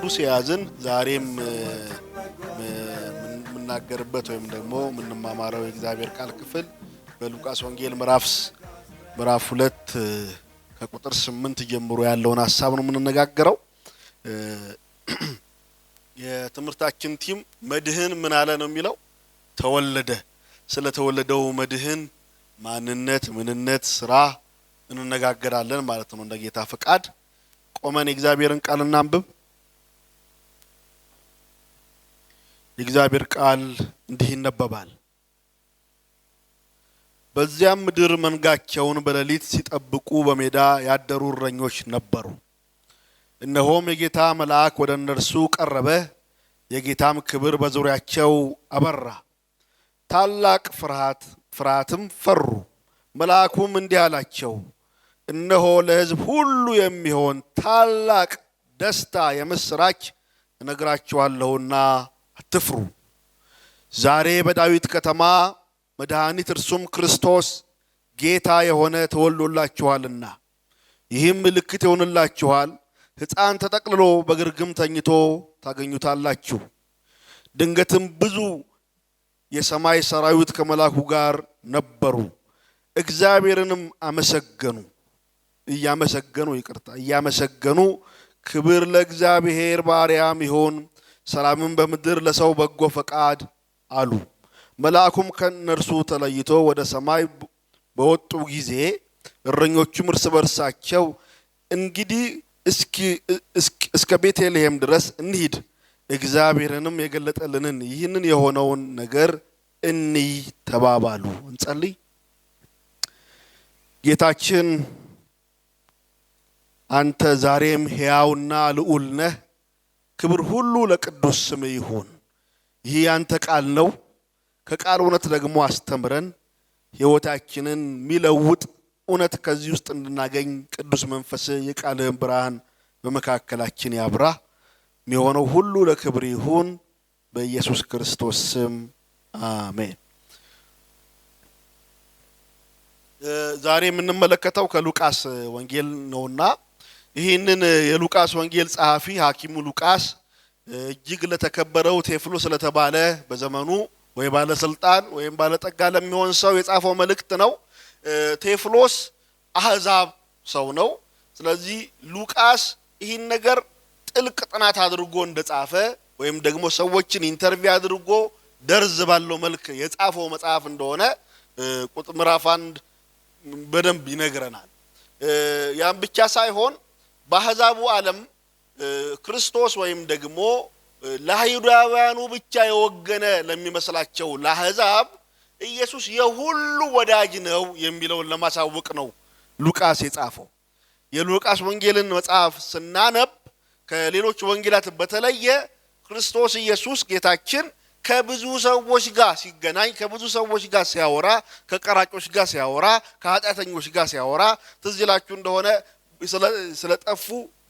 ቅዱስ ያዝን ዛሬም ምንናገርበት ወይም ደግሞ ምንማማረው የእግዚአብሔር ቃል ክፍል በሉቃስ ወንጌል ምዕራፍ 2 ከቁጥር 8 ጀምሮ ያለውን ሐሳብ ነው ምንነጋገረው። የትምርታችን ቲም መድህን ምን አለ ነው የሚለው ተወለደ። ስለተወለደው መድህን ማንነት ምንነት ስራ እንነጋገራለን ማለት ነው። እንደ ጌታ ፈቃድ ቆመን የእግዚአብሔርን ቃል እናንብብ። የእግዚአብሔር ቃል እንዲህ ይነበባል። በዚያም ምድር መንጋቸውን በሌሊት ሲጠብቁ በሜዳ ያደሩ እረኞች ነበሩ። እነሆም የጌታ መልአክ ወደ እነርሱ ቀረበ፣ የጌታም ክብር በዙሪያቸው አበራ። ታላቅ ፍርሃትም ፈሩ። መልአኩም እንዲህ አላቸው፣ እነሆ ለሕዝብ ሁሉ የሚሆን ታላቅ ደስታ የምስራች እነግራችኋለሁና አትፍሩ። ዛሬ በዳዊት ከተማ መድኃኒት እርሱም ክርስቶስ ጌታ የሆነ ተወልዶላችኋልና። ይህም ምልክት ይሆንላችኋል፣ ሕፃን ተጠቅልሎ በግርግም ተኝቶ ታገኙታላችሁ። ድንገትም ብዙ የሰማይ ሰራዊት ከመልአኩ ጋር ነበሩ፣ እግዚአብሔርንም እያመሰገኑ ክብር ለእግዚአብሔር በአርያም ይሁን፣ ሰላምን በምድር ለሰው በጎ ፈቃድ አሉ። መልአኩም ከነርሱ ተለይቶ ወደ ሰማይ በወጡ ጊዜ እረኞቹም እርስ በርሳቸው እንግዲህ እስከ ቤተልሔም ድረስ እንሂድ፣ እግዚአብሔርንም የገለጠልንን ይህንን የሆነውን ነገር እንይ ተባባሉ። እንጸልይ። ጌታችን አንተ ዛሬም ሕያውና ልዑል ነህ። ክብር ሁሉ ለቅዱስ ስም ይሁን። ይህ ያንተ ቃል ነው። ከቃል እውነት ደግሞ አስተምረን ሕይወታችንን የሚለውጥ እውነት ከዚህ ውስጥ እንድናገኝ ቅዱስ መንፈስ የቃልህን ብርሃን በመካከላችን ያብራ። የሚሆነው ሁሉ ለክብር ይሁን በኢየሱስ ክርስቶስ ስም አሜን። ዛሬ የምንመለከተው ከሉቃስ ወንጌል ነውና ይህንን የሉቃስ ወንጌል ጸሐፊ ሐኪሙ ሉቃስ እጅግ ለተከበረው ቴዎፍሎስ ስለተባለ በዘመኑ ወይ ባለስልጣን ወይም ባለጠጋ ለሚሆን ሰው የጻፈው መልእክት ነው። ቴዎፍሎስ አህዛብ ሰው ነው። ስለዚህ ሉቃስ ይህን ነገር ጥልቅ ጥናት አድርጎ እንደጻፈ ወይም ደግሞ ሰዎችን ኢንተርቪው አድርጎ ደርዝ ባለው መልክ የጻፈው መጽሐፍ እንደሆነ ቁጥር ምዕራፍ 1 በደንብ ይነግረናል። ያን ብቻ ሳይሆን በአህዛቡ ዓለም ክርስቶስ ወይም ደግሞ ለአይሁዳውያኑ ብቻ የወገነ ለሚመስላቸው ለአህዛብ ኢየሱስ የሁሉ ወዳጅ ነው የሚለውን ለማሳወቅ ነው ሉቃስ የጻፈው። የሉቃስ ወንጌልን መጽሐፍ ስናነብ ከሌሎች ወንጌላት በተለየ ክርስቶስ ኢየሱስ ጌታችን ከብዙ ሰዎች ጋር ሲገናኝ፣ ከብዙ ሰዎች ጋር ሲያወራ፣ ከቀራጮች ጋር ሲያወራ፣ ከኃጢአተኞች ጋር ሲያወራ ትዝ ይላችሁ እንደሆነ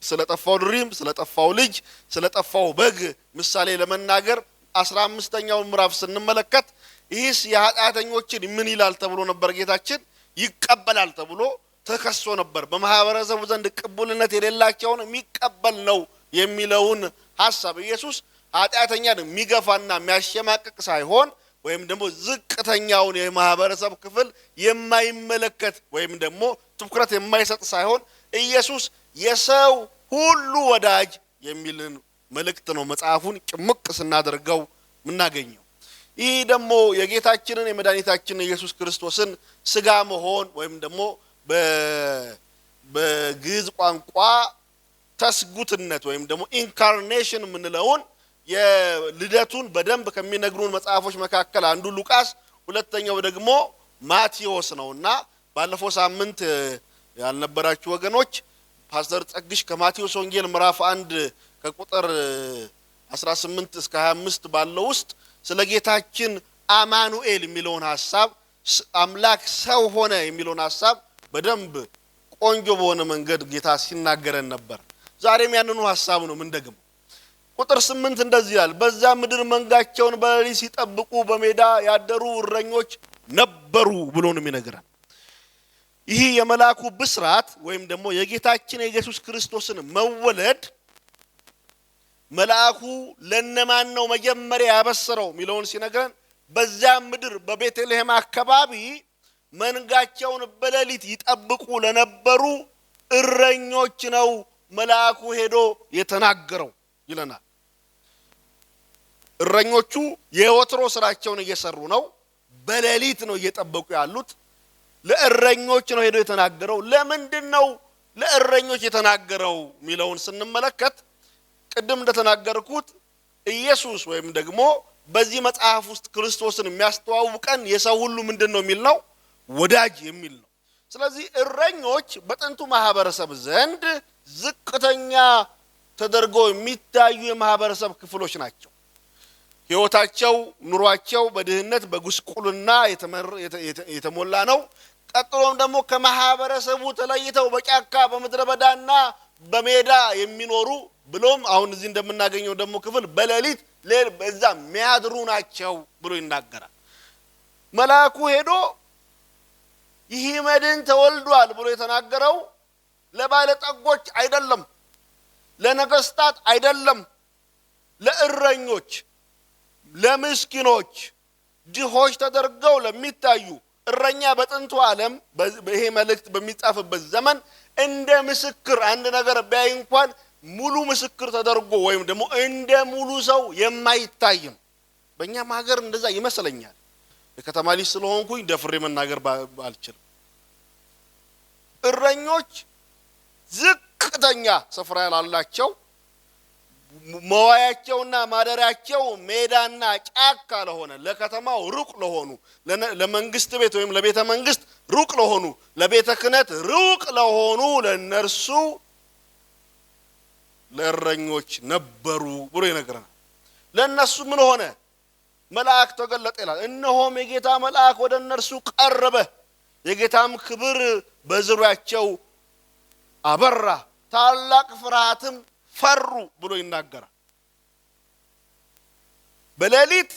ስለጠፋው ድሪም፣ ስለጠፋው ልጅ፣ ስለጠፋው በግ ምሳሌ ለመናገር 15ኛው ምዕራፍ ስንመለከት ይህስ የኃጢአተኞችን ምን ይላል ተብሎ ነበር ጌታችን ይቀበላል ተብሎ ተከሶ ነበር። በማህበረሰቡ ዘንድ ቅቡልነት የሌላቸውን የሚቀበል ነው የሚለውን ሐሳብ ኢየሱስ ኃጢአተኛን የሚገፋና የሚያሸማቅቅ ሳይሆን ወይም ደግሞ ዝቅተኛውን የማህበረሰብ ክፍል የማይመለከት ወይም ደግሞ ትኩረት የማይሰጥ ሳይሆን ኢየሱስ የሰው ሁሉ ወዳጅ የሚልን መልእክት ነው መጽሐፉን ጭምቅ ስናደርገው ምናገኘው። ይህ ደግሞ የጌታችንን የመድኃኒታችንን ኢየሱስ ክርስቶስን ስጋ መሆን ወይም ደግሞ በግዕዝ ቋንቋ ተስጉትነት ወይም ደግሞ ኢንካርኔሽን የምንለውን የልደቱን በደንብ ከሚነግሩን መጽሐፎች መካከል አንዱ ሉቃስ፣ ሁለተኛው ደግሞ ማቴዎስ ነውና ባለፈው ሳምንት ያልነበራችሁ ወገኖች ፓስተር ጸግሽ ከማቴዎስ ወንጌል ምዕራፍ 1 ከቁጥር 18 እስከ 25 ባለው ውስጥ ስለ ጌታችን አማኑኤል የሚለውን ሐሳብ አምላክ ሰው ሆነ የሚለውን ሐሳብ በደንብ ቆንጆ በሆነ መንገድ ጌታ ሲናገረን ነበር። ዛሬም ያንኑ ሐሳብ ነው ምንደግመው። ቁጥር 8 እንደዚህ ይላል፣ በዛ ምድር መንጋቸውን በሌሊት ሲጠብቁ በሜዳ ያደሩ እረኞች ነበሩ ብሎ ነው የሚነግረን። ይህ የመልአኩ ብስራት ወይም ደግሞ የጌታችን የኢየሱስ ክርስቶስን መወለድ መልአኩ ለነማን ነው መጀመሪያ ያበሰረው ሚለውን ሲነግረን በዚያ ምድር በቤተልሔም አካባቢ መንጋቸውን በሌሊት ይጠብቁ ለነበሩ እረኞች ነው መልአኩ ሄዶ የተናገረው ይለናል። እረኞቹ የወትሮ ስራቸውን እየሰሩ ነው። በሌሊት ነው እየጠበቁ ያሉት። ለእረኞች ነው ሄዶ የተናገረው። ለምንድነው ለእረኞች የተናገረው ሚለውን ስንመለከት ቅድም እንደተናገርኩት ኢየሱስ ወይም ደግሞ በዚህ መጽሐፍ ውስጥ ክርስቶስን የሚያስተዋውቀን የሰው ሁሉ ምንድነው የሚል ነው? ወዳጅ የሚል ነው። ስለዚህ እረኞች በጥንቱ ማህበረሰብ ዘንድ ዝቅተኛ ተደርገው የሚታዩ የማህበረሰብ ክፍሎች ናቸው። ሕይወታቸው ኑሯቸው በድህነት በጉስቁልና የተሞላ ነው። ቀጥሎም ደግሞ ከማህበረሰቡ ተለይተው በጫካ በምድረ በዳና በሜዳ የሚኖሩ ብሎም አሁን እዚህ እንደምናገኘው ደግሞ ክፍል በሌሊት በዛ የሚያድሩ ናቸው ብሎ ይናገራል። መልአኩ ሄዶ ይህ መድን ተወልዷል ብሎ የተናገረው ለባለጠጎች አይደለም፣ ለነገስታት አይደለም፣ ለእረኞች፣ ለምስኪኖች፣ ድሆች ተደርገው ለሚታዩ እረኛ በጥንቱ ዓለም ይሄ መልእክት በሚጻፍበት ዘመን እንደ ምስክር አንድ ነገር ቢያይ እንኳን ሙሉ ምስክር ተደርጎ ወይም ደግሞ እንደ ሙሉ ሰው የማይታይ ነው። በእኛም ሀገር እንደዛ ይመስለኛል። የከተማ ልጅ ስለሆንኩኝ ደፍሬ መናገር አልችልም። እረኞች ዝቅተኛ ስፍራ ያላቸው መዋያቸውና ማደሪያቸው ሜዳና ጫካ ለሆነ ለከተማው ሩቅ ለሆኑ ለመንግስት ቤት ወይም ለቤተ መንግስት ሩቅ ለሆኑ ለቤተ ክህነት ሩቅ ለሆኑ ለነርሱ ለእረኞች ነበሩ ብሎ ይነግረናል። ለነሱ ምን ሆነ? መልአክ ተገለጠ ይላል። እነሆም የጌታ መልአክ ወደ እነርሱ ቀረበ፣ የጌታም ክብር በዙሪያቸው አበራ፣ ታላቅ ፍርሃትም ፈሩ ብሎ ይናገራል። በሌሊት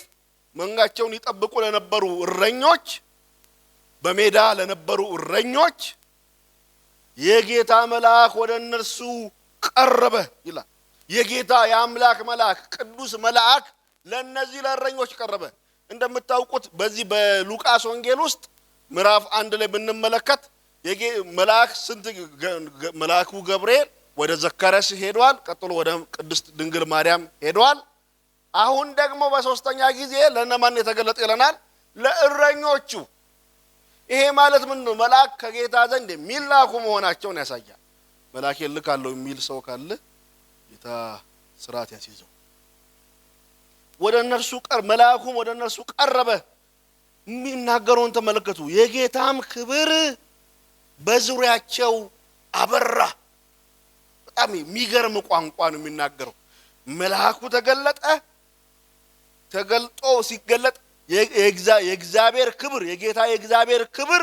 መንጋቸውን ይጠብቁ ለነበሩ እረኞች፣ በሜዳ ለነበሩ እረኞች የጌታ መልአክ ወደ እነርሱ ቀረበ ይላል። የጌታ የአምላክ መልአክ ቅዱስ መልአክ ለነዚህ ለእረኞች ቀረበ። እንደምታውቁት በዚህ በሉቃስ ወንጌል ውስጥ ምዕራፍ 1 ላይ ብንመለከት መልአኩ ገብርኤል ወደ ዘካርያስ ሄዷል። ቀጥሎ ወደ ቅድስት ድንግል ማርያም ሄዷል። አሁን ደግሞ በሶስተኛ ጊዜ ለነማን የተገለጠ ይለናል? ለእረኞቹ። ይሄ ማለት ምን ነው? መልአክ ከጌታ ዘንድ የሚላኩ መሆናቸውን ያሳያል። መልአክ ይልካለው የሚል ሰው ካለ ጌታ ስርዓት ያስይዘው። ወደ እነርሱ መልአኩም ወደ እነርሱ ቀረበ። የሚናገረውን ተመለከቱ። የጌታም ክብር በዙሪያቸው አበራ። በጣም የሚገርም ቋንቋ ነው የሚናገረው። መልአኩ ተገልጦ ሲገለጥ የእግዚአብሔር ክብር የጌታ የእግዚአብሔር ክብር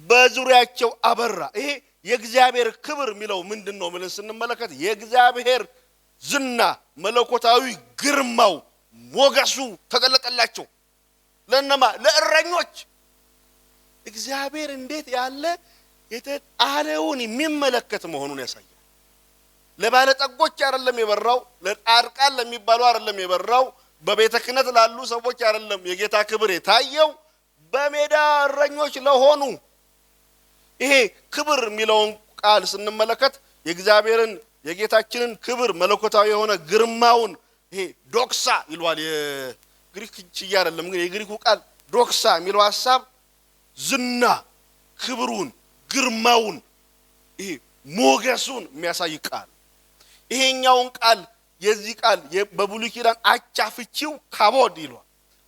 በዙሪያቸው አበራ። ይሄ የእግዚአብሔር ክብር የሚለው ምንድነው? ምን ስንመለከት የእግዚአብሔር ዝና መለኮታዊ ግርማው ሞገሱ ተገለጠላቸው። ለነማ? ለእረኞች። እግዚአብሔር እንዴት ያለ የተጣለውን የሚመለከት መሆኑን ያሳያል። ለባለጠጎች አይደለም የበራው፣ ለጻድቃን ለሚባሉ አይደለም የበራው፣ በቤተ ክህነት ላሉ ሰዎች አይደለም የጌታ ክብር የታየው፣ በሜዳ እረኞች ለሆኑ። ይሄ ክብር የሚለውን ቃል ስንመለከት የእግዚአብሔርን የጌታችንን ክብር መለኮታዊ የሆነ ግርማውን ይሄ ዶክሳ ይሏል። የግሪክ ችያ አይደለም ግን የግሪኩ ቃል ዶክሳ የሚለው ሐሳብ ዝና፣ ክብሩን፣ ግርማውን፣ ይሄ ሞገሱን የሚያሳይ ቃል። ይሄኛውን ቃል የዚህ ቃል በብሉይ ኪዳን አቻ ፍቺው ካቦድ ይሏል።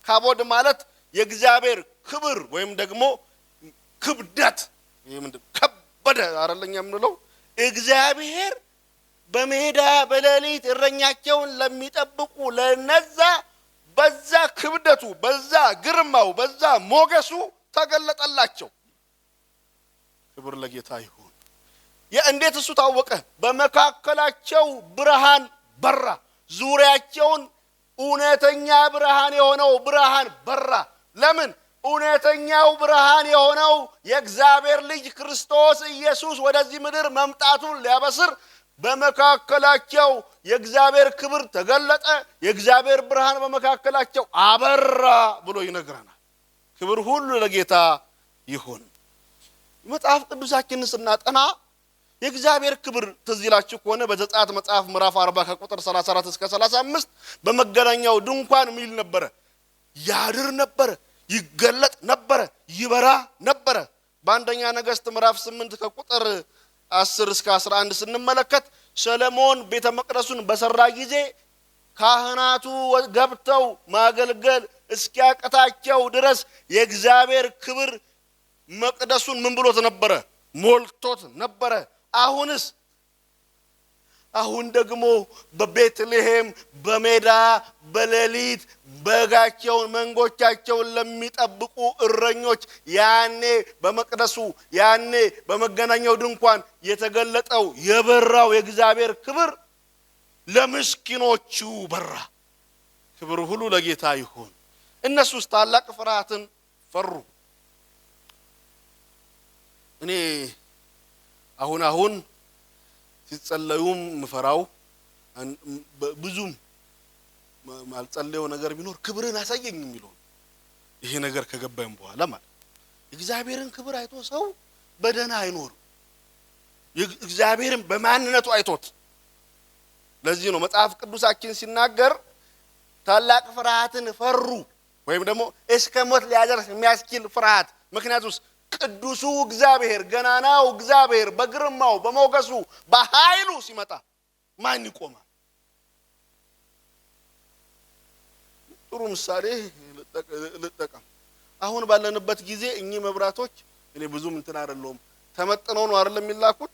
ካቦድ ማለት የእግዚአብሔር ክብር ወይም ደግሞ ክብደት። ይሄ ምንድነው? ከበደ አይደለኛ የምንለው። እግዚአብሔር በሜዳ በሌሊት እረኛቸውን ለሚጠብቁ ለነዛ በዛ ክብደቱ፣ በዛ ግርማው፣ በዛ ሞገሱ ተገለጠላቸው። ክብር ለጌታ ይሁን። እንዴት እሱ ታወቀ? በመካከላቸው ብርሃን በራ። ዙሪያቸውን እውነተኛ ብርሃን የሆነው ብርሃን በራ። ለምን? እውነተኛው ብርሃን የሆነው የእግዚአብሔር ልጅ ክርስቶስ ኢየሱስ ወደዚህ ምድር መምጣቱን ሊያበስር በመካከላቸው የእግዚአብሔር ክብር ተገለጠ የእግዚአብሔር ብርሃን በመካከላቸው አበራ ብሎ ይነግረናል። ክብር ሁሉ ለጌታ ይሁን። መጽሐፍ ቅዱሳችንን ስናጠና የእግዚአብሔር ክብር ትዝ ይላችሁ ከሆነ በዘጸአት መጽሐፍ ምዕራፍ 40 ከቁጥር 34 እስከ 35 በመገናኛው ድንኳን ሚል ነበር፣ ያድር ነበር፣ ይገለጥ ነበር፣ ይበራ ነበር። በአንደኛ ነገሥት ምዕራፍ 8 ከቁጥር 10 እስከ 11 ስንመለከት ሰሎሞን ቤተ መቅደሱን በሰራ ጊዜ ካህናቱ ገብተው ማገልገል እስኪያቀታቸው ድረስ የእግዚአብሔር ክብር መቅደሱን ምን ብሎት ነበር? ሞልቶት ነበር። አሁን ደግሞ በቤትልሔም በሜዳ በሌሊት በጋቸውን መንጎቻቸውን ለሚጠብቁ እረኞች ያኔ በመቅደሱ ያኔ በመገናኛው ድንኳን የተገለጠው የበራው የእግዚአብሔር ክብር ለምስኪኖቹ በራ። ክብር ሁሉ ለጌታ ይሁን። እነሱስ ታላቅ ፍርሃትን ፈሩ። እኔ አሁን ሲጸለዩም ምፈራው ብዙም ማልጸለየው ነገር ቢኖር ክብርን አሳየኝ የሚለው ይሄ ነገር ከገባኝ በኋላ ማለት እግዚአብሔርን ክብር አይቶ ሰው በደና አይኖር። እግዚአብሔርን በማንነቱ አይቶት ለዚህ ነው መጽሐፍ ቅዱሳችን ሲናገር ታላቅ ፍርሃትን ፈሩ ወይም ደግሞ እስከ ሞት ሊያደርስ የሚያስችል ፍርሃት። ምክንያቱም ቅዱሱ እግዚአብሔር ገናናው እግዚአብሔር በግርማው በሞገሱ በኃይሉ ሲመጣ ማን ይቆማል? ጥሩ ምሳሌ ልጠቀም። አሁን ባለንበት ጊዜ እኚህ መብራቶች እኔ ብዙም እንትን አይደለም ተመጥነው ነው አይደለም የሚላኩት።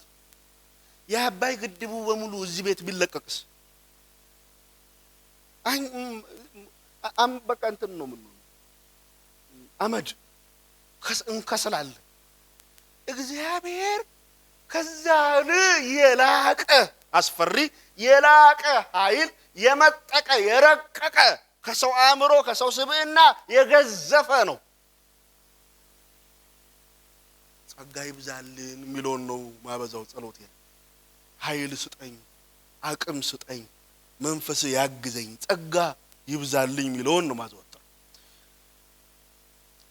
የአባይ ግድቡ በሙሉ እዚህ ቤት ቢለቀቅስ በቃ እንትን ነው ምን አመድ እንከስላል። እግዚአብሔር ከዛን የላቀ አስፈሪ የላቀ ኃይል የመጠቀ የረቀቀ ከሰው አእምሮ ከሰው ስብዕና የገዘፈ ነው። ጸጋ ይብዛልን የሚለውን ነው ማበዛው ጸሎቴ። ኃይል ስጠኝ፣ አቅም ስጠኝ፣ መንፈስ ያግዘኝ፣ ጸጋ ይብዛልኝ የሚለውን ነው ማዘወጣ።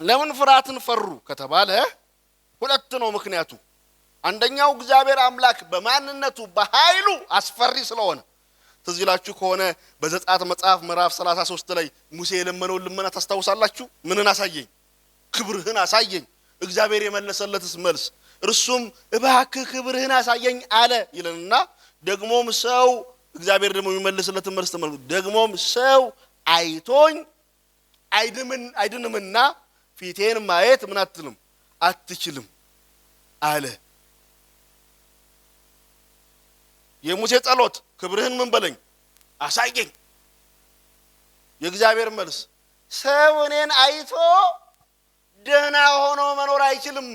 ለምን ፍርሃትን ፈሩ ከተባለ ሁለት ነው ምክንያቱ። አንደኛው እግዚአብሔር አምላክ በማንነቱ በኃይሉ አስፈሪ ስለሆነ ትዝ ይላችሁ ከሆነ በዘጸአት መጽሐፍ ምዕራፍ 33 ላይ ሙሴ የለመነው ልመና ታስታውሳላችሁ። ምንን አሳየኝ? ክብርህን አሳየኝ። እግዚአብሔር የመለሰለትስ መልስ እርሱም እባክህ ክብርህን አሳየኝ አለ ይለንና ደግሞም ሰው እግዚአብሔር ደግሞ የሚመልስለት መልስ ደግሞም ሰው አይቶኝ አይድንምና ፊቴን ማየት ምን አትልም አትችልም አለ። የሙሴ ጸሎት ክብርህን ምን በለኝ አሳየኝ። የእግዚአብሔር መልስ ሰው እኔን አይቶ ደህና ሆኖ መኖር አይችልም፣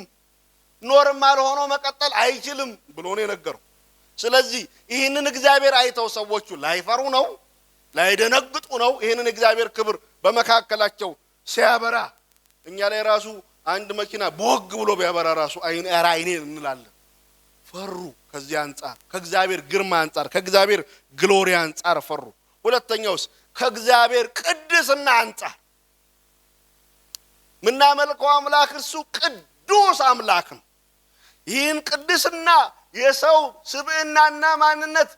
ኖርማል ሆኖ መቀጠል አይችልም ብሎ ነው የነገረው። ስለዚህ ይህንን እግዚአብሔር አይተው ሰዎቹ ላይፈሩ ነው ላይደነግጡ ነው። ይህንን እግዚአብሔር ክብር በመካከላቸው ሲያበራ እኛ ላይ ራሱ አንድ መኪና ቦግ ብሎ ቢያበራ ራሱ አይኔ እንላለን። ፈሩ። ከዚህ አንፃር ከእግዚአብሔር ግርማ አንፃር ከእግዚአብሔር ግሎሪ አንፃር ፈሩ። ሁለተኛውስ ከእግዚአብሔር ቅድስና አንፃር ምናመልከው አምላክ እርሱ ቅዱስ አምላክ ነው። ይህን ቅድስና የሰው ስብዕናና ማንነት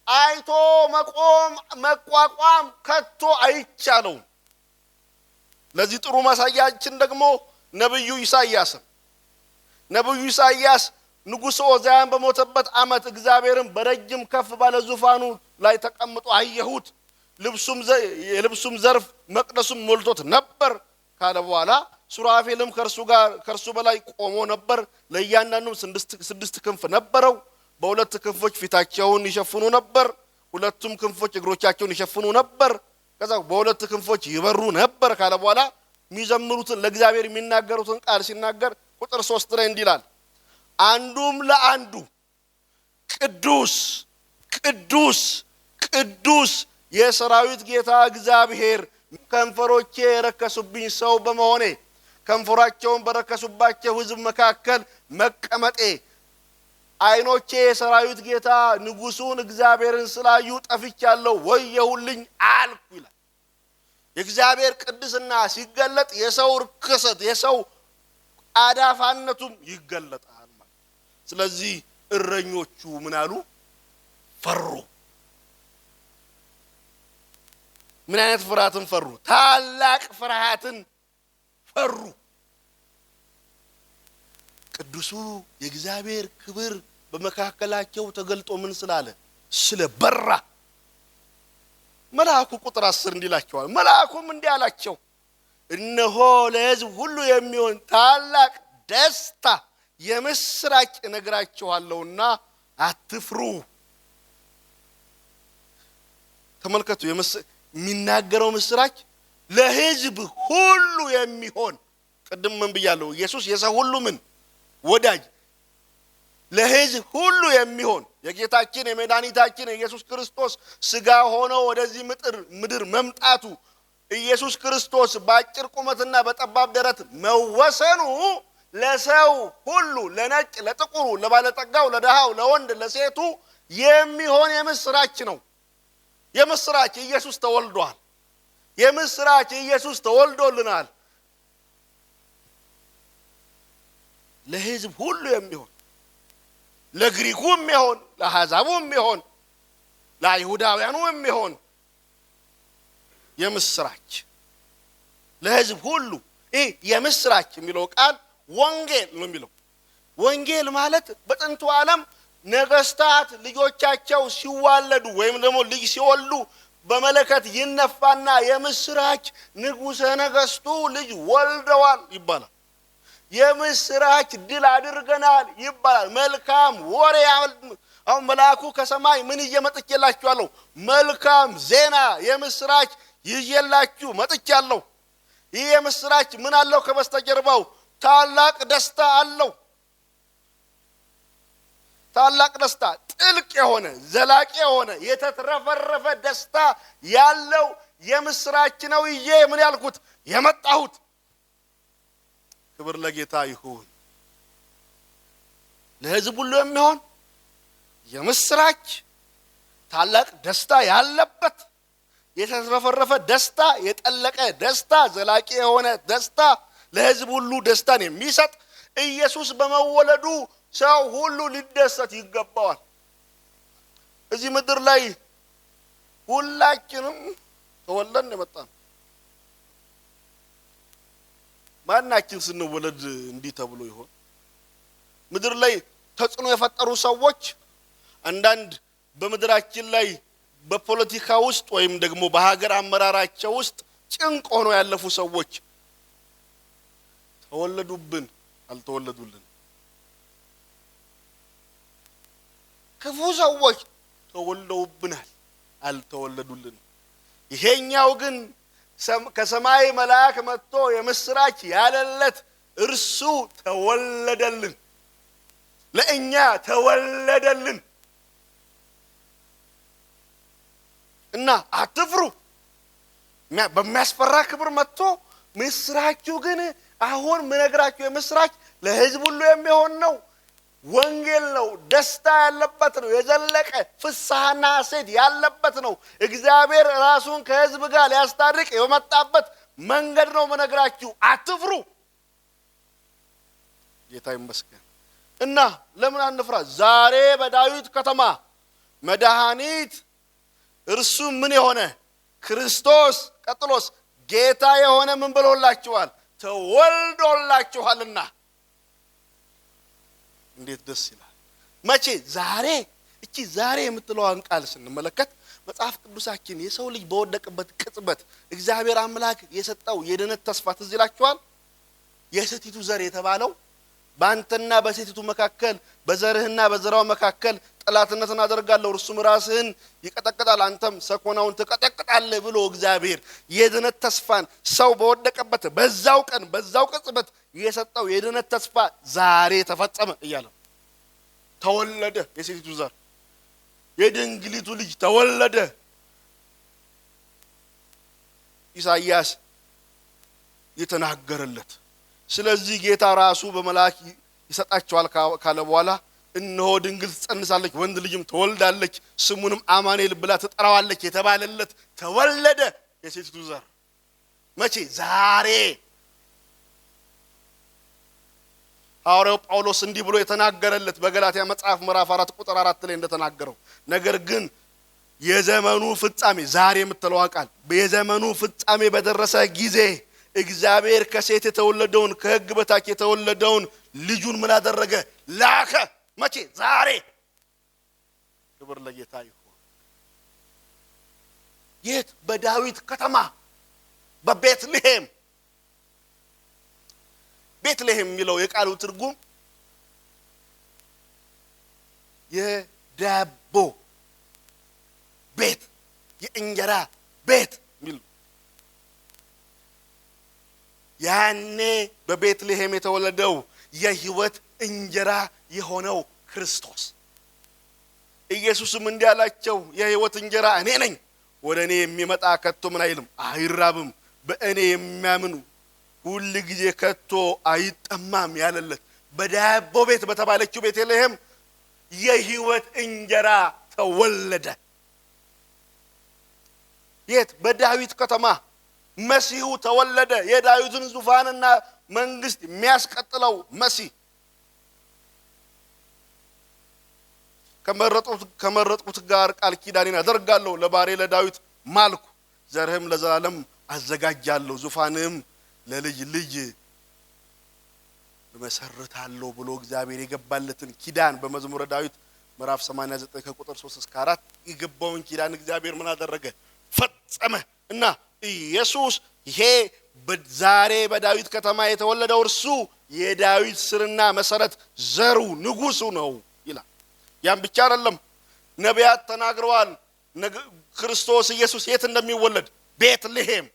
አይቶ መቆም መቋቋም ከቶ አይቻለውም። ለዚህ ጥሩ ማሳያችን ደግሞ ነብዩ ኢሳይያስ ንጉሥ ዖዝያን በሞተበት ዓመት እግዚአብሔርን በረጅም ከፍ ባለ ዙፋኑ ላይ ተቀምጦ አየሁት፣ የልብሱም ዘርፍ መቅደሱም ሞልቶት ነበር ካለ በኋላ ሱራፌልም ከእርሱ በላይ ቆሞ ነበር። ለእያንዳንዱም ስድስት ክንፍ ነበረው። በሁለት ክንፎች ፊታቸውን ይሸፍኑ ነበር፣ ሁለቱም ክንፎች እግሮቻቸውን ይሸፍኑ ነበር። ከዛ በሁለት ክንፎች ይበሩ ነበር ካለ በኋላ የሚዘምሩትን ለእግዚአብሔር የሚናገሩትን ቃል ሲናገር ቁጥር 3 ላይ እንዲህ ይላል፣ አንዱም ለአንዱ ቅዱስ ቅዱስ ቅዱስ የሰራዊት ጌታ እግዚአብሔር ከንፈሮቼ የረከሱብኝ ሰው በመሆኔ ከንፈራቸውን በረከሱባቸው ሕዝብ መካከል መቀመጤ አይኖቼ የሰራዊት ጌታ ንጉሱን እግዚአብሔርን ስላዩ ጠፍቻለሁ ወየሁልኝ አልኩ ይላል። የእግዚአብሔር ቅድስና ሲገለጥ የሰው ርክሰት የሰው አዳፋነቱም ይገለጣል ማለት። ስለዚህ እረኞቹ ምን አሉ? ፈሩ። ምን አይነት ፍርሃትን ፈሩ? ታላቅ ፍርሃትን ፈሩ። ቅዱሱ የእግዚአብሔር ክብር በመካከላቸው ተገልጦ ምን ስላለ? ስለበራ። መልአኩ ቁጥር 10 እንዲላቸዋል። መልአኩም እንዲህ አላቸው፣ እነሆ ለሕዝብ ሁሉ የሚሆን ታላቅ ደስታ የምስራች እነግራችኋለሁና አትፍሩ። ተመልከቱ፣ የሚናገረው ምስራች ለሕዝብ ሁሉ የሚሆን። ቅድም ምን ብያለሁ? ኢየሱስ የሰው ሁሉ ምን ወዳጅ፣ ለሕዝብ ሁሉ የሚሆን የጌታችን የመድኃኒታችን የኢየሱስ ክርስቶስ ሥጋ ሆኖ ወደዚህ ምድር መምጣቱ፣ ኢየሱስ ክርስቶስ በአጭር ቁመትና በጠባብ ደረት መወሰኑ ለሰው ሁሉ፣ ለነጭ፣ ለጥቁሩ፣ ለባለጠጋው፣ ለደሃው፣ ለወንድ፣ ለሴቱ የሚሆን የምስራች ነው። የምስራች ኢየሱስ ተወልዷል። የምስራች ኢየሱስ ተወልዶልናል። ለሕዝብ ሁሉ የሚሆን፣ ለግሪኩ የሚሆን፣ ለአሕዛቡ የሚሆን፣ ለአይሁዳውያኑ የሚሆን የምስራች ለሕዝብ ሁሉ። ይህ የምስራች የሚለው ቃል ወንጌል ነው የሚለው። ወንጌል ማለት በጥንቱ ዓለም ነገስታት ልጆቻቸው ሲዋለዱ ወይም ደግሞ ልጅ ሲወልዱ በመለከት ይነፋና የምስራች ንጉሠ ነገስቱ ልጅ ወልደዋል ይባላል። የምስራች ድል አድርገናል ይባላል። መልካም ወሬ። አሁን መልአኩ ከሰማይ ምን እየመጥቼላችኋለሁ? መልካም ዜና የምስራች ይዤላችሁ መጥቻለሁ። ይህ የምስራች ምን አለው? ከበስተጀርባው ታላቅ ደስታ አለው። ታላቅ ደስታ፣ ጥልቅ የሆነ ዘላቂ የሆነ የተትረፈረፈ ደስታ ያለው የምስራች ነው ይዤ ምን ያልኩት የመጣሁት። ክብር ለጌታ ይሁን። ለሕዝብ ሁሉ የሚሆን የምስራች፣ ታላቅ ደስታ ያለበት የተትረፈረፈ ደስታ፣ የጠለቀ ደስታ፣ ዘላቂ የሆነ ደስታ፣ ለሕዝብ ሁሉ ደስታን የሚሰጥ ኢየሱስ በመወለዱ ሰው ሁሉ ሊደሰት ይገባዋል። እዚህ ምድር ላይ ሁላችንም ተወልደን የመጣን ማናችን ስንወለድ እንዲህ ተብሎ ይሆን? ምድር ላይ ተጽዕኖ የፈጠሩ ሰዎች አንዳንድ በምድራችን ላይ በፖለቲካ ውስጥ ወይም ደግሞ በሀገር አመራራቸው ውስጥ ጭንቅ ሆኖ ያለፉ ሰዎች ተወለዱብን አልተወለዱልን። ክፉ ሰዎች ተወልደውብናል አልተወለዱልን። ይሄኛው ግን ከሰማይ መልአክ መጥቶ የምስራች ያለለት እርሱ ተወለደልን፣ ለእኛ ተወለደልን እና አትፍሩ። በሚያስፈራ ክብር መጥቶ ምስራችሁ ግን አሁን ምነግራችሁ የምስራች ለሕዝብ ሁሉ የሚሆን ነው። ወንጌል ነው። ደስታ ያለበት ነው። የዘለቀ ፍስሐና ሐሴት ያለበት ነው። እግዚአብሔር ራሱን ከሕዝብ ጋር ሊያስታርቅ የመጣበት መንገድ ነው ምነግራችሁ። አትፍሩ። ጌታ ይመስገን። እና ለምን አንፍራ? ዛሬ በዳዊት ከተማ መድኃኒት እርሱ ምን የሆነ ክርስቶስ፣ ቀጥሎስ ጌታ የሆነ ምን ብሎላችኋል? ተወልዶላችኋልና። እንዴት ደስ ይላል! መቼ? ዛሬ። እቺ ዛሬ የምትለዋን ቃል ስንመለከት መጽሐፍ ቅዱሳችን የሰው ልጅ በወደቀበት ቅጽበት እግዚአብሔር አምላክ የሰጠው የድነት ተስፋ ትዝ ይላችኋል? የሴቲቱ ዘር የተባለው በአንተና በሴቲቱ መካከል በዘርህና በዘራው መካከል ጠላትነትን አደርጋለሁ፣ እርሱም ራስህን ይቀጠቅጣል፣ አንተም ሰኮናውን ትቀጠቅጣለህ ብሎ እግዚአብሔር የድነት ተስፋን ሰው በወደቀበት በዛው ቀን በዛው ቅጽበት የሰጠው የድነት ተስፋ ዛሬ ተፈጸመ እያለ ተወለደ። የሴቲቱ ዘር የድንግሊቱ ልጅ ተወለደ። ኢሳይያስ የተናገረለት። ስለዚህ ጌታ ራሱ በመልአክ ይሰጣቸዋል ካለ በኋላ እነሆ ድንግል ትጸንሳለች ወንድ ልጅም ትወልዳለች ስሙንም አማኑኤል ብላ ትጠራዋለች የተባለለት ተወለደ የሴቲቱ ዘር መቼ ዛሬ ሐዋርያው ጳውሎስ እንዲህ ብሎ የተናገረለት በገላትያ መጽሐፍ ምዕራፍ 4 ቁጥር 4 ላይ እንደተናገረው ነገር ግን የዘመኑ ፍጻሜ ዛሬ የምትለው ቃል የዘመኑ ፍጻሜ በደረሰ ጊዜ እግዚአብሔር ከሴት የተወለደውን ከሕግ በታች የተወለደውን ልጁን ምን አደረገ ላከ መቼ ዛሬ ክብር ለጌታ ይሁን የት በዳዊት ከተማ በቤትልሔም ቤትልሔም የሚለው የቃሉ ትርጉም የዳቦ ቤት የእንጀራ ቤት ሚል ያኔ በቤትልሔም የተወለደው የሕይወት እንጀራ የሆነው ክርስቶስ ኢየሱስም እንዲያላቸው የሕይወት እንጀራ እኔ ነኝ ወደኔ የሚመጣ ከቶ ምን አይልም አይራብም በእኔ የሚያምኑ ሁሉ ጊዜ ከቶ አይጠማም ያለለት በዳቦ ቤት በተባለችው ቤትልሔም የሕይወት እንጀራ ተወለደ የት በዳዊት ከተማ መሲሁ ተወለደ የዳዊትን ዙፋንና መንግስት የሚያስቀጥለው መሲህ ከመረጡት ጋር ቃል ኪዳኔን አደርጋለሁ ለባሬ ለዳዊት ማልኩ ዘርህም ለዘላለም አዘጋጃለሁ ዙፋንም ለልጅ ልጅ መሰረታለሁ ብሎ እግዚአብሔር የገባለትን ኪዳን በመዝሙረ ዳዊት ምዕራፍ 89 ከቁጥር 3 እስከ 4 የገባውን ኪዳን እግዚአብሔር ምን አደረገ ፈጸመ እና ኢየሱስ ይሄ በዛሬ በዳዊት ከተማ የተወለደው እርሱ የዳዊት ስርና መሰረት ዘሩ ንጉሱ ነው ይላል ያን ብቻ አይደለም ነቢያት ተናግረዋል ክርስቶስ ኢየሱስ የት እንደሚወለድ ቤትልሔም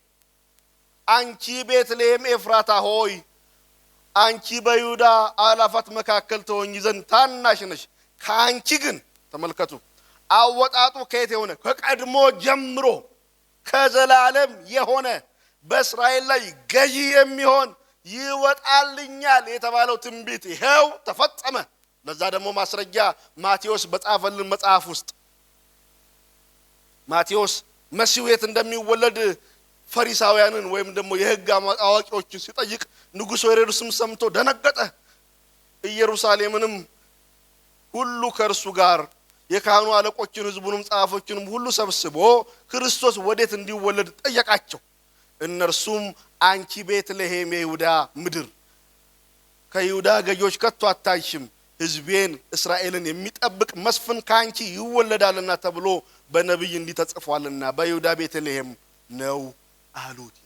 አንቺ ቤትልሔም ኤፍራታ ሆይ አንቺ በይሁዳ አላፋት መካከል ተወኝ ዘንድ ታናሽ ነሽ ካንቺ ግን ተመልከቱ አወጣጡ ከየት የሆነ ከቀድሞ ጀምሮ ከዘላለም የሆነ በእስራኤል ላይ ገዢ የሚሆን ይወጣልኛል የተባለው ትንቢት ይሄው ተፈጸመ ለዛ ደግሞ ማስረጃ ማቴዎስ በጻፈልን መጽሐፍ ውስጥ ማቴዎስ መሲሁ የት እንደሚወለድ ፈሪሳውያንን ወይም ደግሞ የሕግ አዋቂዎችን ሲጠይቅ ንጉሡ ሄሮድስም ሰምቶ ደነገጠ ኢየሩሳሌምንም ሁሉ ከእርሱ ጋር የካህኑ አለቆችን ሕዝቡንም ጻፎችንም ሁሉ ሰብስቦ ክርስቶስ ወዴት እንዲወለድ ጠየቃቸው እነርሱም አንቺ ቤትልሔም የይሁዳ ምድር ከይሁዳ ገዦች ከቶ አታንሽም ሕዝቤን እስራኤልን የሚጠብቅ መስፍን ካንቺ ይወለዳልና ተብሎ በነብይ እንዲተጽፏልና በይሁዳ ቤትልሔም ነው አሉት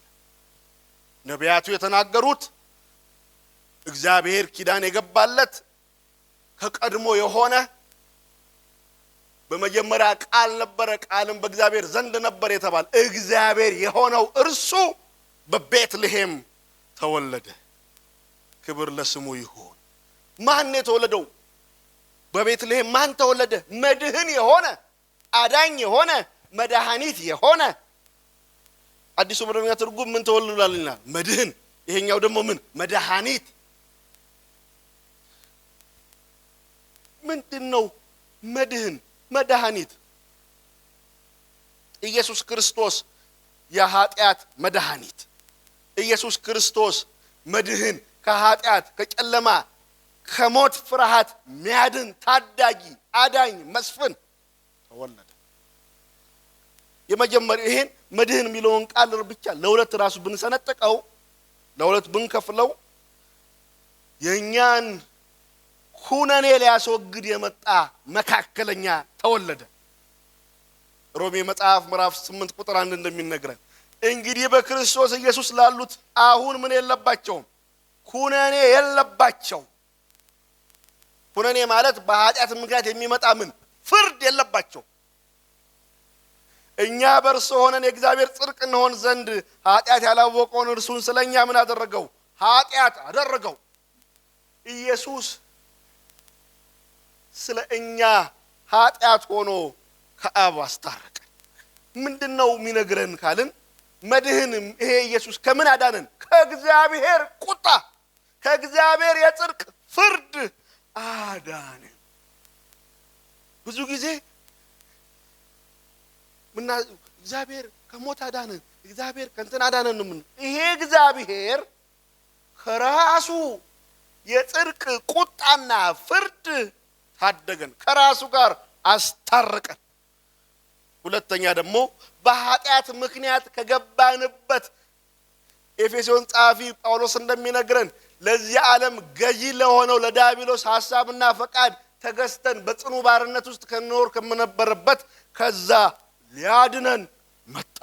ነቢያቱ የተናገሩት እግዚአብሔር ኪዳን የገባለት ከቀድሞ የሆነ በመጀመሪያ ቃል ነበረ ቃልም በእግዚአብሔር ዘንድ ነበር የተባለ እግዚአብሔር የሆነው እርሱ በቤትልሔም ተወለደ ክብር ለስሙ ይሁን ማን የተወለደው በቤትልሔም ማን ተወለደ መድህን የሆነ አዳኝ የሆነ መድኃኒት የሆነ አዲሱ መደበኛ ትርጉም ምን ተወልዷልና መድህን ይሄኛው ደግሞ ምን መድኃኒት ምንድነው መድህን መድኃኒት ኢየሱስ ክርስቶስ የኃጢአት መድኃኒት ኢየሱስ ክርስቶስ መድህን ከኃጢአት ከጨለማ ከሞት ፍርሃት ሚያድን ታዳጊ አዳኝ መስፍን ተወለደ የመጀመሪያ ይሄን መድህን የሚለውን ቃል ብቻ ለሁለት ራሱ ብንሰነጥቀው ለሁለት ብንከፍለው የኛን ኩነኔ ሊያስወግድ የመጣ መካከለኛ ተወለደ ሮሜ መጽሐፍ ምዕራፍ 8 ቁጥር 1 እንደሚነግረን እንግዲህ በክርስቶስ ኢየሱስ ላሉት አሁን ምን የለባቸውም ኩነኔ የለባቸው ኩነኔ ማለት በኃጢአት ምክንያት የሚመጣ ምን ፍርድ የለባቸው እኛ በእርሱ ሆነን የእግዚአብሔር ጽድቅ እንሆን ዘንድ ኃጢአት ያላወቀውን እርሱን ስለኛ ምን አደረገው ኃጢአት አደረገው ኢየሱስ ስለ እኛ ኃጢአት ሆኖ ከአብ አስታረቀ ምንድነው የሚነግረን ካልን መድህንም ይሄ ኢየሱስ ከምን አዳነን ከእግዚአብሔር ቁጣ ከእግዚአብሔር የጽድቅ ፍርድ አዳነን ብዙ ጊዜ እግዚአብሔር ከሞት አዳነን እግዚአብሔር ከእንትን አዳነን ነው። ይሄ እግዚአብሔር ከራሱ የጽድቅ ቁጣና ፍርድ ታደገን፣ ከራሱ ጋር አስታረቀን። ሁለተኛ ደግሞ በኃጢአት ምክንያት ከገባንበት ኤፌሶን ጻፊ ጳውሎስ እንደሚነግረን ለዚህ ዓለም ገዢ ለሆነው ለዲያብሎስ ሐሳብና ፈቃድ ተገዝተን በጽኑ ባርነት ውስጥ ከኖር ከመነበረበት ከዛ ሊያድነን መጣ።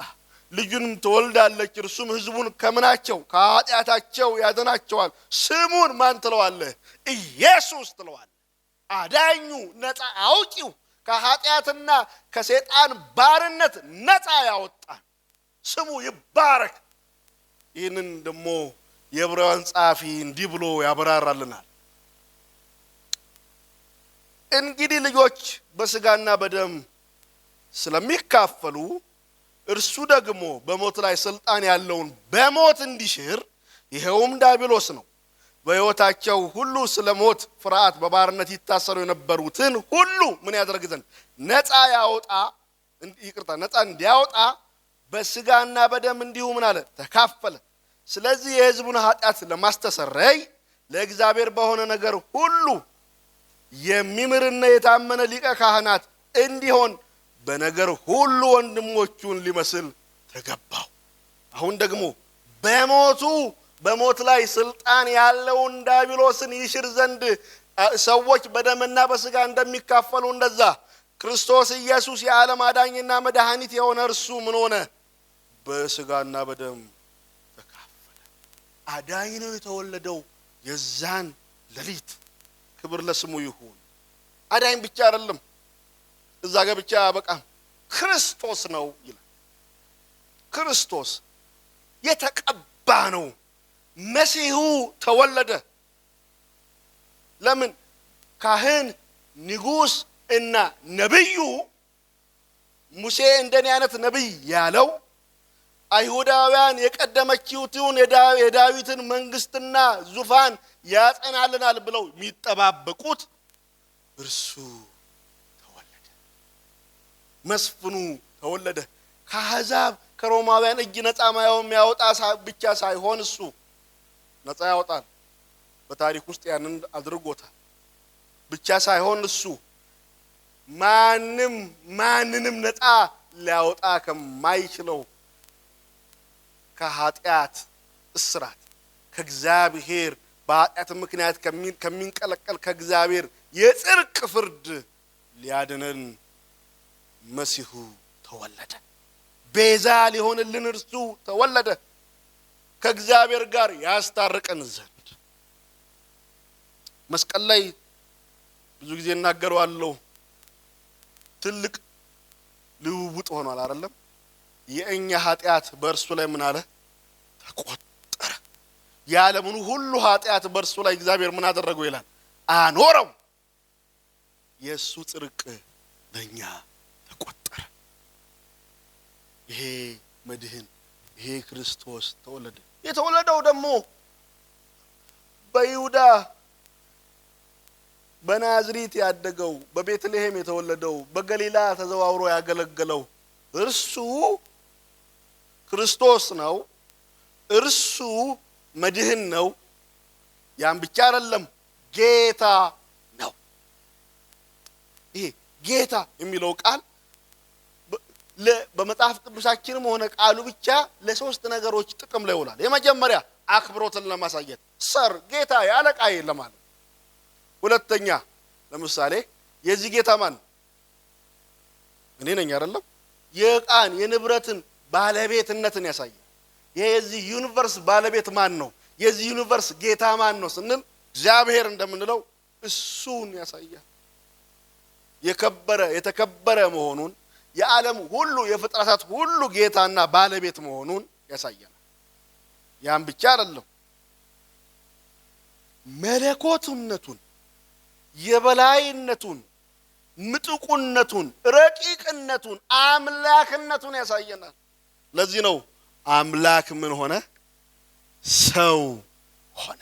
ልጁንም ትወልዳለች፣ እርሱም ሕዝቡን ከምናቸው ከኃጢአታቸው ያድናቸዋል። ስሙን ማን ትለዋለህ? ኢየሱስ ትለዋለህ። አዳኙ፣ ነፃ አውጪው፣ ከኃጢአትና ከሰይጣን ባርነት ነፃ ያወጣን ስሙ ይባረክ። ይህንን ደግሞ የዕብራውያን ጸሐፊ እንዲህ ብሎ ያብራራልናል። እንግዲህ ልጆች በሥጋና በደም ስለሚካፈሉ እርሱ ደግሞ በሞት ላይ ስልጣን ያለውን በሞት እንዲሽር ይሄውም ዲያብሎስ ነው። በሕይወታቸው ሁሉ ስለ ሞት ፍርሃት በባርነት ይታሰሩ የነበሩትን ሁሉ ምን ያደርግ ዘንድ ነፃ እንዲያወጣ በሥጋና በደም እንዲሁ ምን አለ? ተካፈለ። ስለዚህ የሕዝቡን ኃጢአት ለማስተሰረይ ለእግዚአብሔር በሆነ ነገር ሁሉ የሚምርና የታመነ ሊቀ ካህናት እንዲሆን በነገር ሁሉ ወንድሞቹን ሊመስል ተገባው። አሁን ደግሞ በሞት ላይ ስልጣን ያለውን ዲያብሎስን ይሽር ዘንድ ሰዎች በደምና በሥጋ እንደሚካፈሉ እንደዛ ክርስቶስ ኢየሱስ የዓለም አዳኝና መድኃኒት የሆነ እርሱ ምን ሆነ? በሥጋና በደም ተካፈለ። አዳኝ ነው የተወለደው የዛን ሌሊት። ክብር ለስሙ ይሁን። አዳኝ ብቻ አይደለም፣ እዛ ጋር ብቻ በቃም ክርስቶስ ነው ይላል። ክርስቶስ የተቀባ ነው። መሲሁ ተወለደ። ለምን? ካህን፣ ንጉሥ እና ነብዩ ሙሴ እንደኔ አይነት ነብይ ያለው አይሁዳውያን የቀደመችውን የዳዊትን መንግስትና ዙፋን ያጸናልናል ብለው የሚጠባበቁት እርሱ ተወለደ። መስፍኑ ተወለደ። ከአሕዛብ ከሮማውያን እጅ ነፃ የሚያወጣ ብቻ ሳይሆን እሱ ነፃ ያወጣል። በታሪክ ውስጥ ያንን አድርጎታል። ብቻ ሳይሆን እሱ ማንንም ነፃ ሊያወጣ ከማይችለው ከኃጢአት እስራት ከእግዚአብሔር በኃጢአት ምክንያት ከሚንቀለቀል ከእግዚአብሔር የጽድቅ ፍርድ ሊያድነን መሲሁ ተወለደ። ቤዛ ሊሆንልን እርሱ ተወለደ፣ ከእግዚአብሔር ጋር ያስታርቀን ዘንድ። መስቀል ላይ ብዙ ጊዜ እናገረዋለሁ። ትልቅ ልውውጥ ሆኗል አይደለም? የእኛ ኃጢአት በእርሱ ላይ ምን አለ? ተቆጠረ። የዓለምን ሁሉ ኃጢአት በእርሱ ላይ እግዚአብሔር ምን አደረገው ይላል? አኖረው። የእሱ ጽድቅ በእኛ ተቆጠረ። ይሄ መድህን፣ ይሄ ክርስቶስ ተወለደ። የተወለደው ደግሞ በይሁዳ በናዝሬት ያደገው፣ በቤተልሔም የተወለደው፣ በገሊላ ተዘዋውሮ ያገለገለው እርሱ ክርስቶስ ነው። እርሱ መድህን ነው። ያን ብቻ አይደለም፣ ጌታ ነው። ይሄ ጌታ የሚለው ቃል በመጽሐፍ ቅዱሳችንም ሆነ ቃሉ ብቻ ለሶስት ነገሮች ጥቅም ላይ ይውላል። የመጀመሪያ አክብሮትን ለማሳየት ሰር፣ ጌታ፣ ያለቃዬ ለማለት። ሁለተኛ ለምሳሌ የዚህ ጌታ ማን? እኔ ነኝ አይደለም? የቃን የንብረትን ባለቤትነትን ያሳያል። የዚህ ዩኒቨርስ ባለቤት ማን ነው? የዚህ ዩኒቨርስ ጌታ ማን ነው ስንል እግዚአብሔር እንደምንለው እሱን ያሳያል። የተከበረ መሆኑን፣ የዓለም ሁሉ የፍጥረታት ሁሉ ጌታና ባለቤት መሆኑን ያሳያል። ያን ብቻ አይደለም፣ መለኮትነቱን፣ የበላይነቱን፣ ምጥቁነቱን፣ ረቂቅነቱን፣ አምላክነቱን ያሳየናል። ለዚህ ነው አምላክ ምን ሆነ? ሰው ሆነ።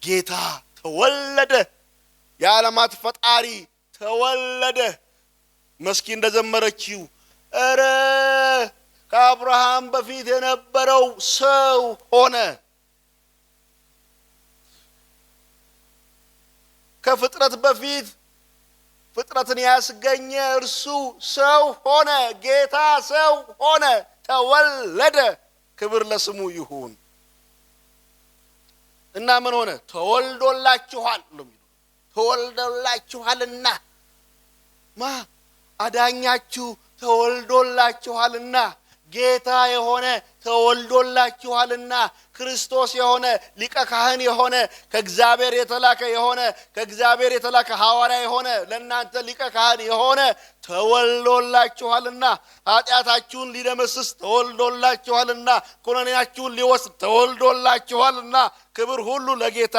ጌታ ተወለደ። የዓለማት ፈጣሪ ተወለደ። መስኪ እንደዘመረችው እረ ከአብርሃም በፊት የነበረው ሰው ሆነ። ከፍጥረት በፊት ፍጥረትን ያስገኘ እርሱ ሰው ሆነ። ጌታ ሰው ሆነ፣ ተወለደ። ክብር ለስሙ ይሁን። እና ምን ሆነ? ተወልዶላችኋል ነው። ተወልዶላችኋልና ማ አዳኛችሁ ተወልዶላችኋልና፣ ጌታ የሆነ ተወልዶላችኋልና፣ ክርስቶስ የሆነ ሊቀ ካህን የሆነ ከእግዚአብሔር የተላከ ሐዋርያ የሆነ ለእናንተ ሊቀ ካህን የሆነ ተወልዶላችኋልና፣ ኃጢአታችሁን ሊደመስስ ተወልዶላችኋልና፣ ኩነኔያችሁን ሊወስድ ተወልዶላችኋልና፣ ክብር ሁሉ ለጌታ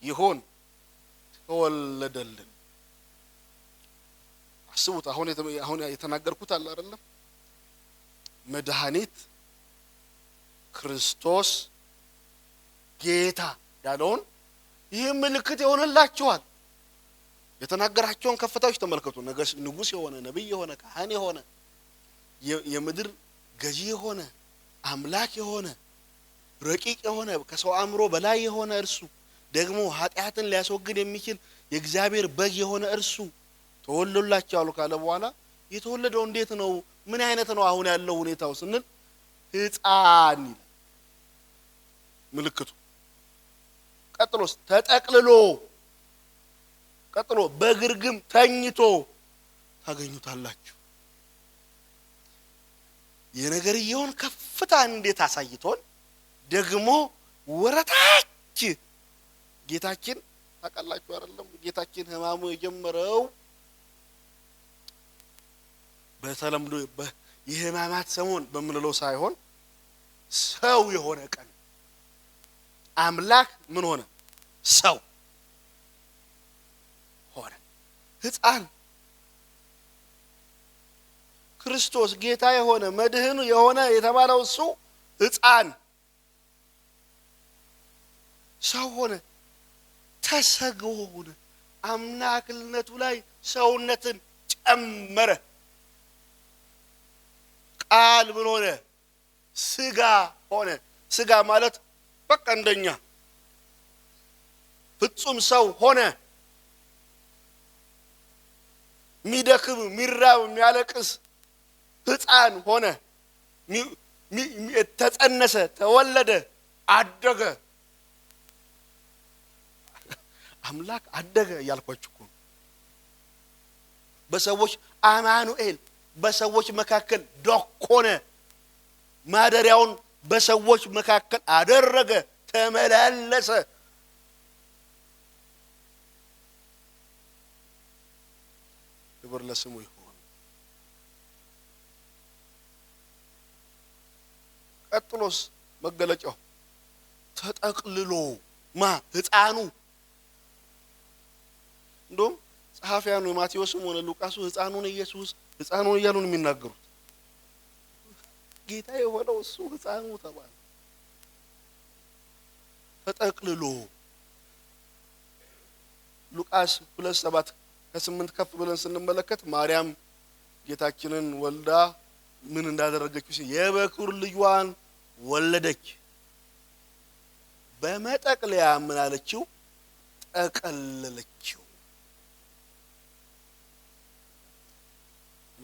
ይሁን። ተወለደልን። አስቡት። አሁን የተናገርኩት አለ አይደለም? መድኃኒት ክርስቶስ ጌታ ያለውን ይህ ምልክት ይሆንላችኋል። የተናገራቸውን ከፍታዎች ተመልከቱ። ንጉሥ የሆነ ነብይ የሆነ ካህን የሆነ የምድር ገዢ የሆነ አምላክ የሆነ ረቂቅ የሆነ ከሰው አእምሮ በላይ የሆነ እርሱ ደግሞ ኃጢአትን ሊያስወግድ የሚችል የእግዚአብሔር በግ የሆነ እርሱ ተወልዶላችኋል ካለ በኋላ የተወለደው እንዴት ነው? ምን አይነት ነው አሁን ያለው ሁኔታው ስንል ሕፃን ይላል ምልክቱ። ቀጥሎስ ቀጥሎ በግርግም ተኝቶ ታገኙታላችሁ። የነገርየውን ከፍታ እንዴት አሳይቶን ደግሞ ወረታች ጌታችን ታውቃላችሁ አይደለም? ጌታችን ሕማሙ የጀመረው በተለምዶ የሕማማት ሰሞን በምንለው ሳይሆን ሰው የሆነ ቀን አምላክ ምን ሆነ? ሰው ሆነ። ሕፃን ክርስቶስ ጌታ የሆነ መድህኑ የሆነ የተባለው እሱ ሕፃን ሰው ሆነ። ተሰግዎ ሆነ። አምላክነቱ ላይ ሰውነትን ጨመረ። ቃል ምን ሆነ? ስጋ ሆነ። ስጋ ማለት በቃ እንደኛ ፍጹም ሰው ሆነ። ሚደክም ሚራብ የሚያለቅስ ሕፃን ሆነ። ተጸነሰ፣ ተወለደ፣ አደገ። አምላክ አደገ እያልኳችሁ እኮ በሰዎች አማኑኤል በሰዎች መካከል ዶኮነ። ማደሪያውን በሰዎች መካከል አደረገ፣ ተመላለሰ። ክብር ለስሙ ይሁን። ቀጥሎስ መገለጫው ተጠቅልሎ ሕፃኑ እንደውም ጸሐፊያኑ ማቴዎስም ሆነ ሉቃስ ሕፃኑን ኢየሱስ ሕፃኑን እያሉን የሚናገሩት ጌታ የሆነው እሱ ሕፃኑ ተባለ። ተጠቅልሎ ሉቃስ 2:7-8 ከፍ ብለን ስንመለከት ማርያም ጌታችንን ወልዳ ምን እንዳደረገችው የበኩር ልጇን ወለደች። በመጠቅለያ ምን አለችው? ጠቀለለችው።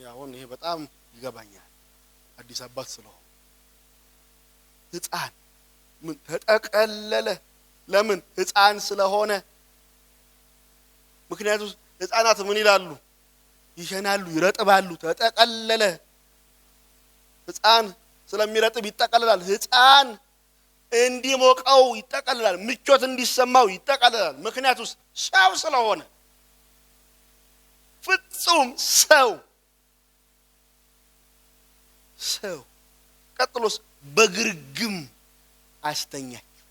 አሁን ይሄ በጣም ይገባኛል አዲስ አባት ስለሆነ። ሕፃን ምን ተጠቀለለ? ለምን? ሕፃን ስለሆነ። ምክንያቱም ሕፃናት ምን ይላሉ? ይሸናሉ፣ ይረጥባሉ። ተጠቀለለ። ሕፃን ስለሚረጥብ ይጠቀለላል። ሕፃን እንዲሞቀው ይጠቀለላል፣ ምቾት እንዲሰማው ይጠቀለላል። ምክንያቱም ሰው ስለሆነ፣ ፍጹም ሰው። ቀጥሎስ በግርግም አስተኛችው።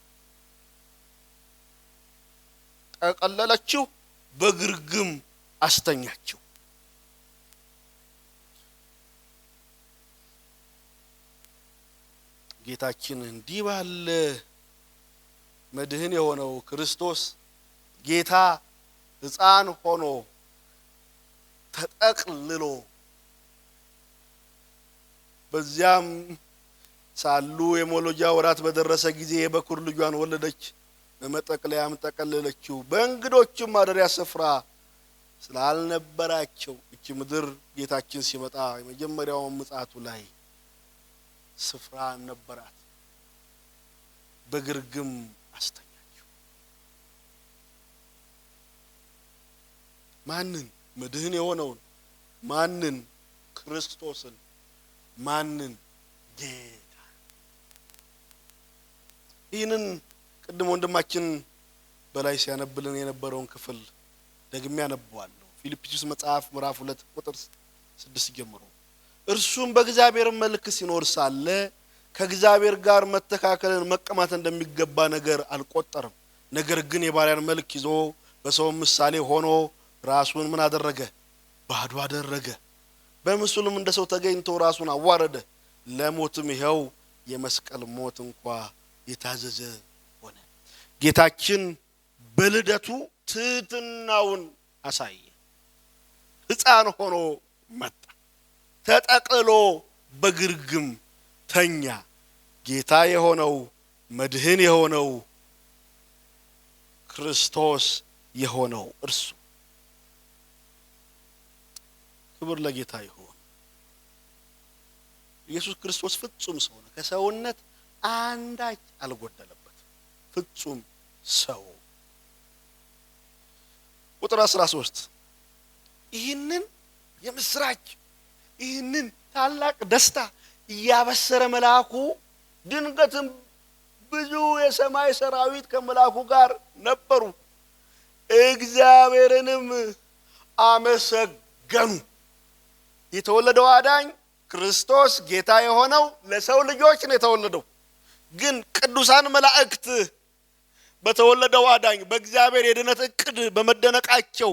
ጠቀለለችው፣ በግርግም አስተኛችው። ጌታችን እንዲህ ባለ መድህን የሆነው ክርስቶስ ጌታ ሕፃን ሆኖ ተጠቅልሎ በዚያም ሳሉ የሞሎጃ ወራት በደረሰ ጊዜ የበኩር ልጇን ወለደች። በመጠቅለያም ጠቀለለችው። በእንግዶችም ማደሪያ ስፍራ ስላልነበራቸው እቺ ምድር ጌታችን ሲመጣ የመጀመሪያው ምጽአቱ ላይ ስፍራ ነበራት። በግርግም አስተኛቸው። ማንን? መድህን የሆነውን ማንን? ክርስቶስን። ማንን? ጌታ። ይህንን ቅድም ወንድማችን በላይ ሲያነብልን የነበረውን ክፍል ደግሜ ያነበዋለሁ። ፊልጵስዩስ መጽሐፍ ምዕራፍ 2 ቁጥር 6 ጀምሮ እርሱም በእግዚአብሔር መልክ ሲኖር ሳለ ከእግዚአብሔር ጋር መተካከልን መቀማት እንደሚገባ ነገር አልቆጠረም። ነገር ግን የባሪያን መልክ ይዞ በሰው ምሳሌ ሆኖ ራሱን ምን አደረገ? ባዶ አደረገ። በምስሉም እንደ ሰው ተገኝቶ ራሱን አዋረደ። ለሞትም ይኸው የመስቀል ሞት እንኳን የታዘዘ ሆነ። ጌታችን በልደቱ ትህትናውን አሳየ። ሕፃን ሆኖ መጣ። ተጠቅልሎ በግርግም ተኛ። ጌታ የሆነው መድህን የሆነው ክርስቶስ የሆነው እርሱ። ክብር ለጌታ ይሁን። ኢየሱስ ክርስቶስ ፍጹም ሰው ነው። ከሰውነት አንዳች አልጎደለበትም። ፍጹም ሰው። ቁጥር 13 ይህንን የምስራች ይህንን ታላቅ ደስታ ያበሰረ መልአኩ ድንገትም ብዙ የሰማይ ሰራዊት ከመልአኩ ጋር ነበሩ፣ እግዚአብሔርንም አመሰገኑ። የተወለደው አዳኝ ክርስቶስ ጌታ የሆነው ለሰው ልጆች ነው የተወለደው። ግን ቅዱሳን መላእክት በተወለደው አዳኝ በእግዚአብሔር የድነት እቅድ በመደነቃቸው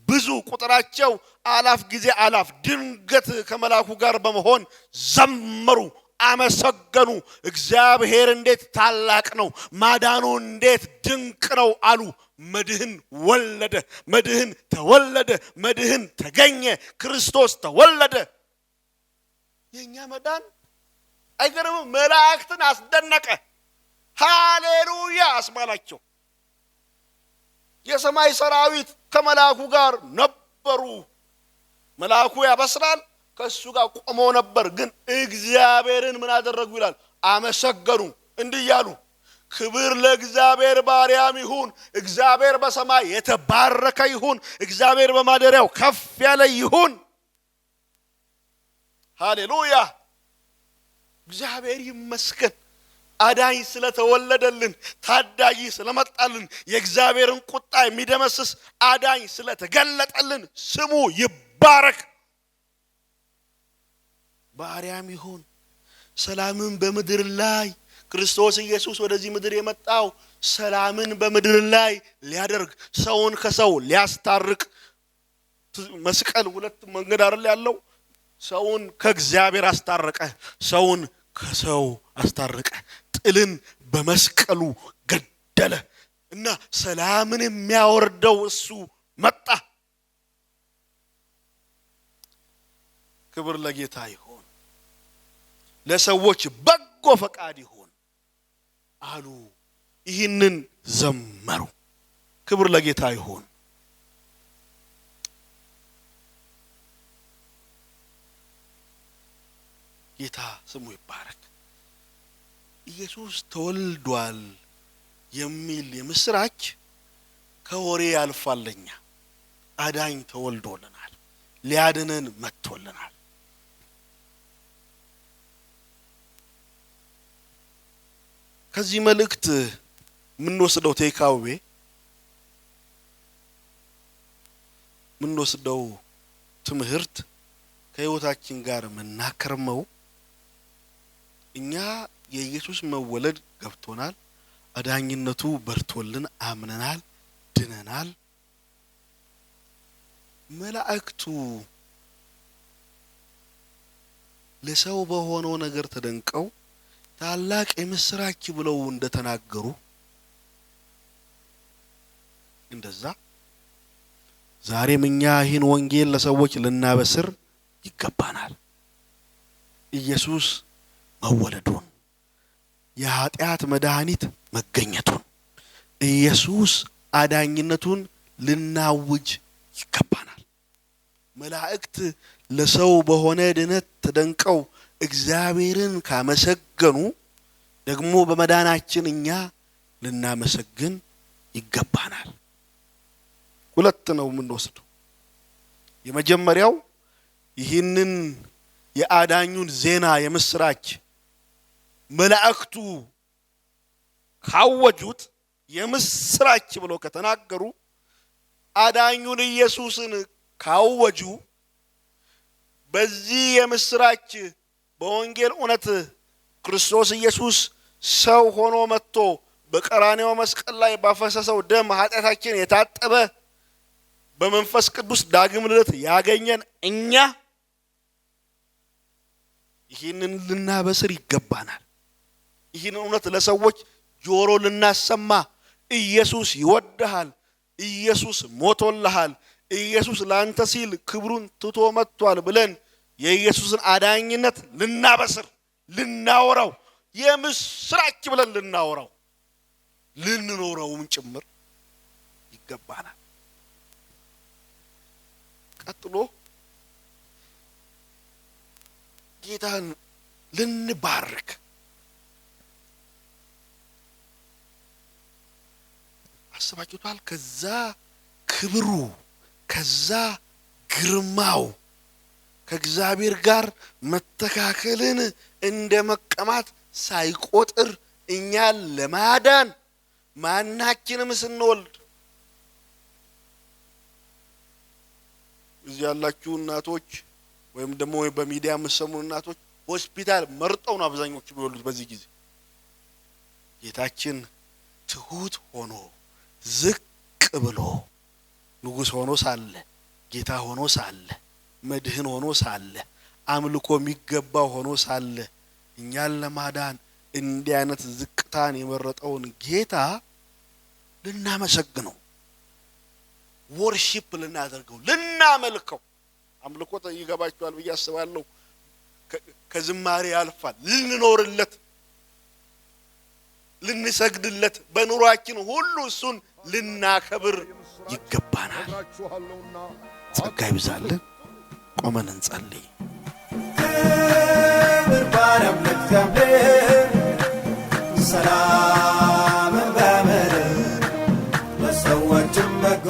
ብዙ ቁጥራቸው አላፍ ጊዜ አላፍ ድንገት ከመልአኩ ጋር በመሆን ዘመሩ፣ አመሰገኑ። እግዚአብሔር እንዴት ታላቅ ነው፣ ማዳኑ እንዴት ድንቅ ነው አሉ። መድህን ወለደ፣ መድህን ተወለደ፣ መድህን ተገኘ፣ ክርስቶስ ተወለደ። የኛ መዳን አይገርምም? መላእክትን አስደነቀ። ሃሌሉያ አስባላቸው። የሰማይ ሰራዊት ከመልአኩ ጋር ነበሩ። መልአኩ ያበስራል፣ ከሱ ጋር ቆመው ነበር። ግን እግዚአብሔርን ምን አደረጉ ይላል? አመሰገኑ። እንዲህ ያሉ ክብር ለእግዚአብሔር ባሪያም ይሁን፣ እግዚአብሔር በሰማይ የተባረከ ይሁን፣ እግዚአብሔር በማደሪያው ከፍ ያለ ይሁን። ሃሌሉያ እግዚአብሔር ይመስገን። አዳኝ ስለተወለደልን፣ ታዳጊ ስለመጣልን፣ የእግዚአብሔርን ቁጣ የሚደመስስ አዳኝ ስለተገለጠልን ስሙ ይባረክ። ባሪያም ይሁን ሰላምን በምድር ላይ ክርስቶስ ኢየሱስ ወደዚህ ምድር የመጣው ሰላምን በምድር ላይ ሊያደርግ ሰውን ከሰው ሊያስታርቅ። መስቀል ሁለት መንገድ አይደል ያለው? ሰውን ከእግዚአብሔር አስታረቀ፣ ሰውን ከሰው አስታረቀ። ጥልን በመስቀሉ ገደለ እና ሰላምን የሚያወርደው እሱ መጣ። ክብር ለጌታ ይሁን። ለሰዎች በጎ ፈቃድ ይሁን አሉ። ይህንን ዘመሩ። ክብር ለጌታ ይሁን። ጌታ ስሙ ይባረክ። ኢየሱስ ተወልዷል የሚል የምስራች ከወሬ ያልፋለኛ። አዳኝ ተወልዶልናል፣ ሊያድነን መጥቶልናል። ከዚህ መልእክት ምንወስደው ቴካዌ ምንወስደው ትምህርት ከህይወታችን ጋር መናከርመው እኛ የኢየሱስ መወለድ ገብቶናል፣ አዳኝነቱ በርቶልን አምነናል፣ ድነናል። መላእክቱ ለሰው በሆነው ነገር ተደንቀው ታላቅ የምስራች ብለው እንደተናገሩ እንደዛ ዛሬም እኛ ይህን ወንጌል ለሰዎች ልናበስር ይገባናል። ኢየሱስ መወለዱን፣ የኃጢአት መድኃኒት መገኘቱን፣ ኢየሱስ አዳኝነቱን ልናውጅ ይገባናል። መላእክት ለሰው በሆነ ድነት ተደንቀው እግዚአብሔርን ካመሰገኑ ደግሞ በመዳናችን እኛ ልናመሰግን ይገባናል። ሁለት ነው የምንወስደው። የመጀመሪያው ይህንን የአዳኙን ዜና የምስራች መላእክቱ ካወጁት የምስራች ብለው ከተናገሩ አዳኙን ኢየሱስን ካወጁ በዚህ የምስራች በወንጌል እውነት ክርስቶስ ኢየሱስ ሰው ሆኖ መጥቶ በቀራንዮ መስቀል ላይ ባፈሰሰው ደም ኃጢአታችን የታጠበ በመንፈስ ቅዱስ ዳግም ልደት ያገኘን እኛ ይህንን ልናበስር ይገባናል። ይህን እውነት ለሰዎች ጆሮ ልናሰማ፣ ኢየሱስ ይወድሃል፣ ኢየሱስ ሞቶልሃል፣ ኢየሱስ ላንተ ሲል ክብሩን ትቶ መጥቷል ብለን የኢየሱስን አዳኝነት ልናበስር፣ ልናወራው፣ የምስራች ብለን ልናወራው፣ ልንኖረውም ጭምር ይገባናል። ቀጥሎ ጌታን ልንባርክ አስባችሁታል? ከዛ ክብሩ ከዛ ግርማው ከእግዚአብሔር ጋር መተካከልን እንደ መቀማት ሳይቆጥር እኛን ለማዳን ማናችንም ስንወልድ እዚህ ያላችሁ እናቶች ወይም ደግሞ በሚዲያ የምትሰሙ እናቶች ሆስፒታል መርጠው ነው አብዛኞቹ የሚወልዱት። በዚህ ጊዜ ጌታችን ትሁት ሆኖ ዝቅ ብሎ ንጉሥ ሆኖ ሳለ፣ ጌታ ሆኖ ሳለ፣ መድህን ሆኖ ሳለ፣ አምልኮ የሚገባው ሆኖ ሳለ እኛን ለማዳን እንዲህ አይነት ዝቅታን የመረጠውን ጌታ ልናመሰግነው፣ ወርሺፕ ልናደርገው፣ ልናመልከው። አምልኮ ይገባችኋል ብዬ አስባለሁ። ከዝማሬ ያልፋል። ልንኖርለት፣ ልንሰግድለት፣ በኑሯችን ሁሉ እሱን ልናከብር ይገባናል። ጸጋ ይብዛልን። ቆመን እንጸልይ። ክብር ባሪያም ለእግዚአብሔር ሰላም በምድር ለሰዎችም በጎ